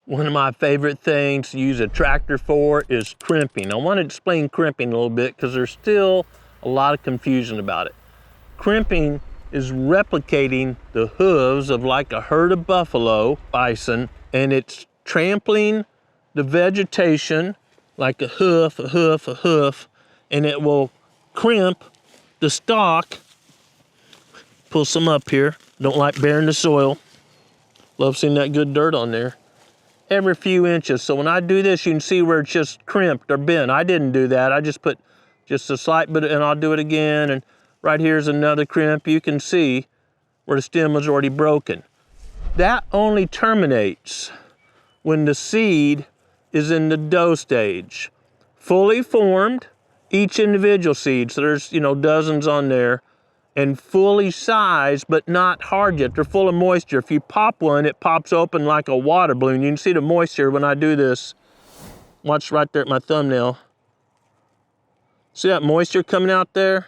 One of my favorite things to use a tractor for is crimping. I want to explain crimping a little bit because there's still a lot of confusion about it. Crimping is replicating the hooves of like a herd of buffalo, bison, and it's trampling the vegetation like a hoof, and it will crimp the stalk. Pull some up here. Don't like bearing the soil. Love seeing that good dirt on there. Every few inches. So when I do this, you can see where it's just crimped or bent. I didn't do that. I just put just a slight bit, and I'll do it again. And right here's another crimp. You can see where the stem was already broken. That only terminates when the seed is in the dough stage. Fully formed, each individual seed. So there's, dozens on there. And fully sized, but not hard yet. They're full of moisture. If you pop one, it pops open like a water balloon. You can see the moisture when I do this. Watch right there at my thumbnail. See that moisture coming out there?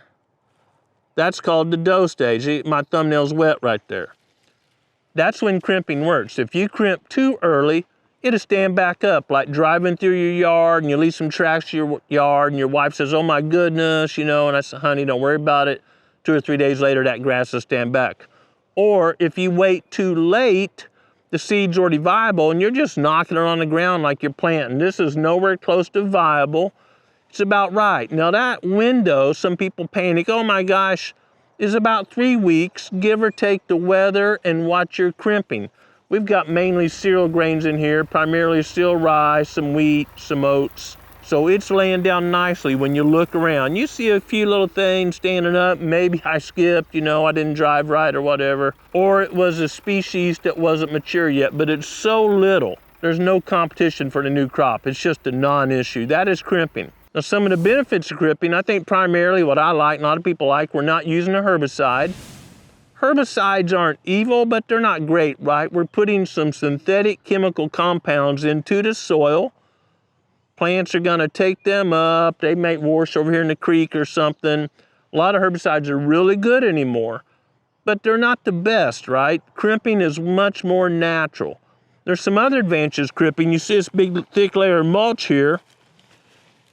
That's called the dough stage. My thumbnail's wet right there. That's when crimping works. If you crimp too early, it'll stand back up, like driving through your yard and you leave some tracks to your yard and your wife says, oh my goodness, and I said, honey, don't worry about it. 2 or 3 days later, that grass will stand back. Or if you wait too late, the seed's already viable and you're just knocking it on the ground like you're planting. This is nowhere close to viable. It's about right. Now that window, some people panic, oh my gosh, is about 3 weeks, give or take the weather and what you're crimping. We've got mainly cereal grains in here, primarily still rye, some wheat, some oats. So it's laying down nicely when you look around. You see a few little things standing up. Maybe I skipped, I didn't drive right or whatever. Or it was a species that wasn't mature yet, but it's so little. There's no competition for the new crop. It's just a non-issue. That is crimping. Now some of the benefits of crimping, I think primarily what I like, and a lot of people like, we're not using a herbicide. Herbicides aren't evil, but they're not great, right? We're putting some synthetic chemical compounds into the soil. Plants are gonna take them up. They may wash over here in the creek or something. A lot of herbicides are really good anymore, but they're not the best, right? Crimping is much more natural. There's some other advantages crimping. You see this big thick layer of mulch here,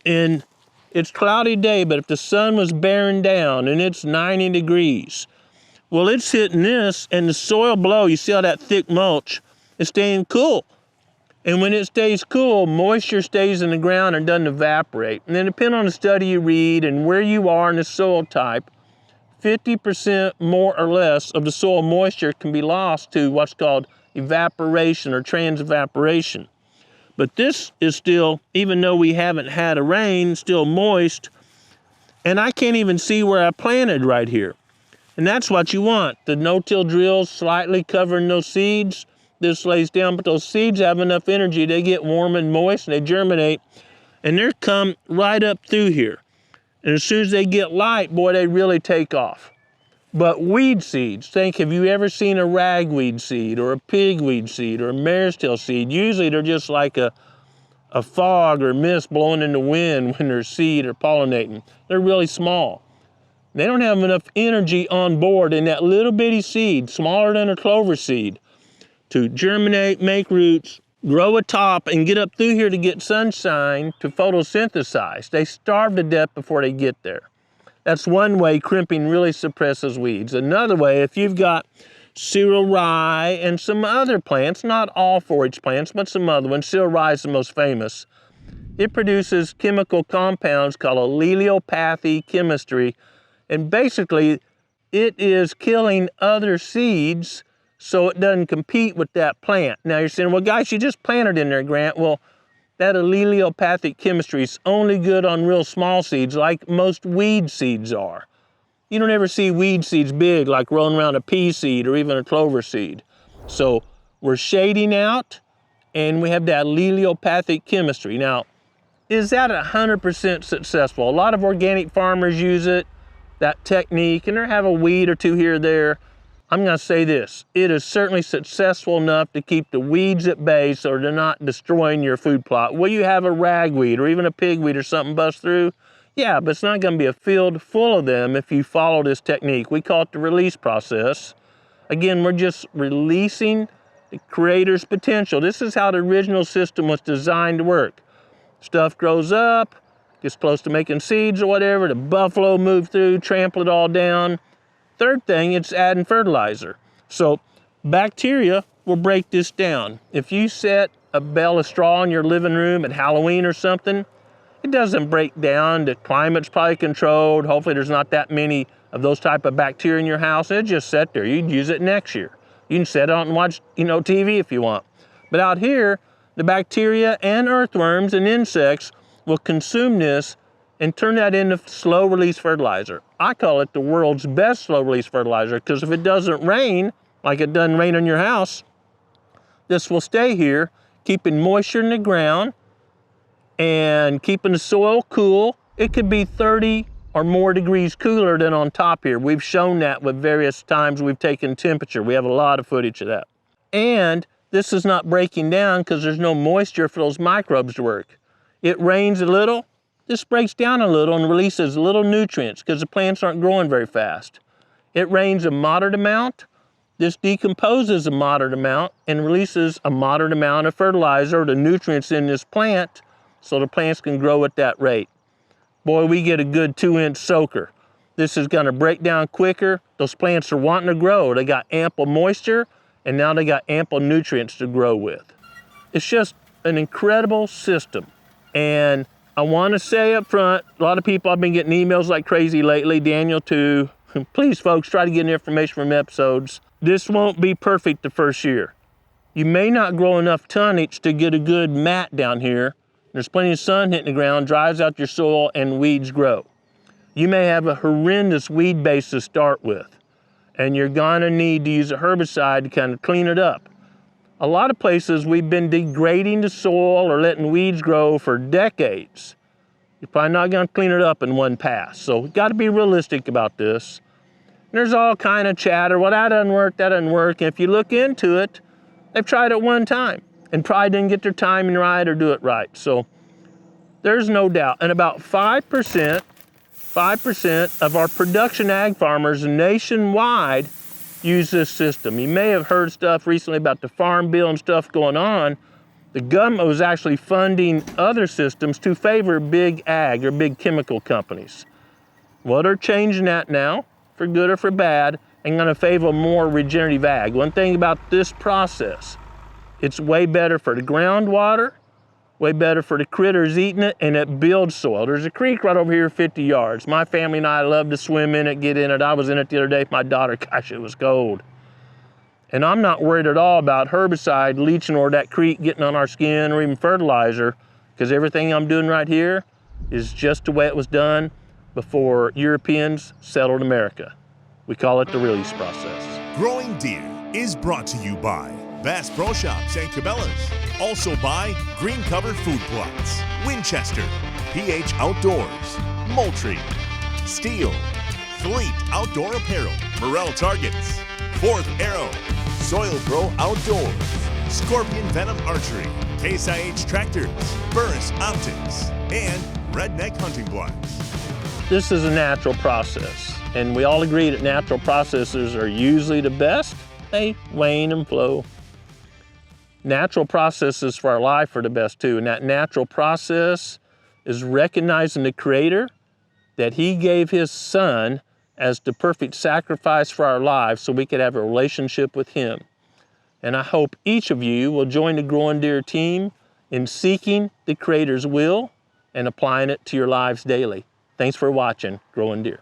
and it's cloudy day, but if the sun was bearing down and it's 90 degrees, well, it's hitting this and the soil below, you see how that thick mulch is staying cool. And when it stays cool, moisture stays in the ground and doesn't evaporate. And then depending on the study you read and where you are in the soil type, 50% more or less of the soil moisture can be lost to what's called evaporation or transevaporation. But this is still, even though we haven't had a rain, still moist. And I can't even see where I planted right here. And that's what you want. The no-till drills slightly covering those seeds. This lays down, but those seeds have enough energy. They get warm and moist and they germinate. And they come right up through here. And as soon as they get light, boy, they really take off. But weed seeds, have you ever seen a ragweed seed or a pigweed seed or a mare's tail seed? Usually they're just like a fog or mist blowing in the wind when they're seed or pollinating. They're really small. They don't have enough energy on board in that little bitty seed, smaller than a clover seed, to germinate, make roots, grow a top, and get up through here to get sunshine to photosynthesize. They starve to death before they get there. That's one way crimping really suppresses weeds. Another way, if you've got cereal rye and some other plants, not all forage plants, but some other ones, cereal rye is the most famous, it produces chemical compounds called allelopathy chemistry, and basically it is killing other seeds so it doesn't compete with that plant. Now you're saying, well guys, you just planted in there, Grant. Well, that allelopathic chemistry is only good on real small seeds like most weed seeds are. You don't ever see weed seeds big like rolling around a pea seed or even a clover seed. So we're shading out and we have that allelopathic chemistry. Now, is that 100% successful? A lot of organic farmers use it, that technique, and they have a weed or two here or there. I'm gonna say this, it is certainly successful enough to keep the weeds at bay so they're not destroying your food plot. Will you have a ragweed or even a pigweed or something bust through? Yeah, but it's not gonna be a field full of them if you follow this technique. We call it the release process. Again, we're just releasing the Creator's potential. This is how the original system was designed to work. Stuff grows up, gets close to making seeds or whatever, the buffalo move through, trample it all down. Third thing, it's adding fertilizer. So bacteria will break this down. If you set a bale of straw in your living room at Halloween or something, it doesn't break down. The climate's probably controlled. Hopefully there's not that many of those type of bacteria in your house. It just sit there. You'd use it next year. You can set it on and watch, TV if you want. But out here, the bacteria and earthworms and insects will consume this and turn that into slow release fertilizer. I call it the world's best slow release fertilizer, because if it doesn't rain, like it doesn't rain on your house, this will stay here, keeping moisture in the ground and keeping the soil cool. It could be 30 or more degrees cooler than on top here. We've shown that with various times we've taken temperature. We have a lot of footage of that. And this is not breaking down because there's no moisture for those microbes to work. It rains a little, this breaks down a little and releases little nutrients because the plants aren't growing very fast. It rains a moderate amount, this decomposes a moderate amount and releases a moderate amount of fertilizer, the nutrients in this plant, so the plants can grow at that rate. Boy, we get a good 2-inch soaker. This is gonna break down quicker. Those plants are wanting to grow. They got ample moisture and now they got ample nutrients to grow with. It's just an incredible system. And I wanna say up front, a lot of people, I've been getting emails like crazy lately, Daniel too. Please folks, try to get information from episodes. This won't be perfect the first year. You may not grow enough tonnage to get a good mat down here. There's plenty of sun hitting the ground, dries out your soil, and weeds grow. You may have a horrendous weed base to start with, and you're gonna need to use a herbicide to kind of clean it up. A lot of places we've been degrading the soil or letting weeds grow for decades. You're probably not gonna clean it up in one pass. So we've gotta be realistic about this. There's all kind of chatter, well, that doesn't work, that doesn't work. And if you look into it, they've tried it one time and probably didn't get their timing right or do it right. So there's no doubt. And about 5% of our production ag farmers nationwide use this system. You may have heard stuff recently about the farm bill and stuff going on. The government was actually funding other systems to favor big ag or big chemical companies. Well, they're changing that now, for good or for bad, and gonna favor more regenerative ag. One thing about this process, it's way better for the groundwater, way better for the critters eating it, and it builds soil. There's a creek right over here 50 yards. My family and I love to swim in it, get in it. I was in it the other day with my daughter. Gosh, it was cold. And I'm not worried at all about herbicide leaching or that creek getting on our skin or even fertilizer, because everything I'm doing right here is just the way it was done before Europeans settled America. We call it the release process. Growing Deer is brought to you by Bass Pro Shops and Cabela's. Also by Green Cover Food Plots, Winchester, PH Outdoors, Moultrie, Steel, Fleet Outdoor Apparel, Morel Targets, Fourth Arrow, Soil Pro Outdoors, Scorpion Venom Archery, Case IH Tractors, Burris Optics, and Redneck Hunting Blinds. This is a natural process, and we all agree that natural processes are usually the best. They wane and flow. Natural processes for our life are the best too, and that natural process is recognizing the Creator, that He gave His Son as the perfect sacrifice for our lives so we could have a relationship with Him. And I hope each of you will join the Growing Deer team in seeking the Creator's will and applying it to your lives daily. Thanks for watching Growing Deer.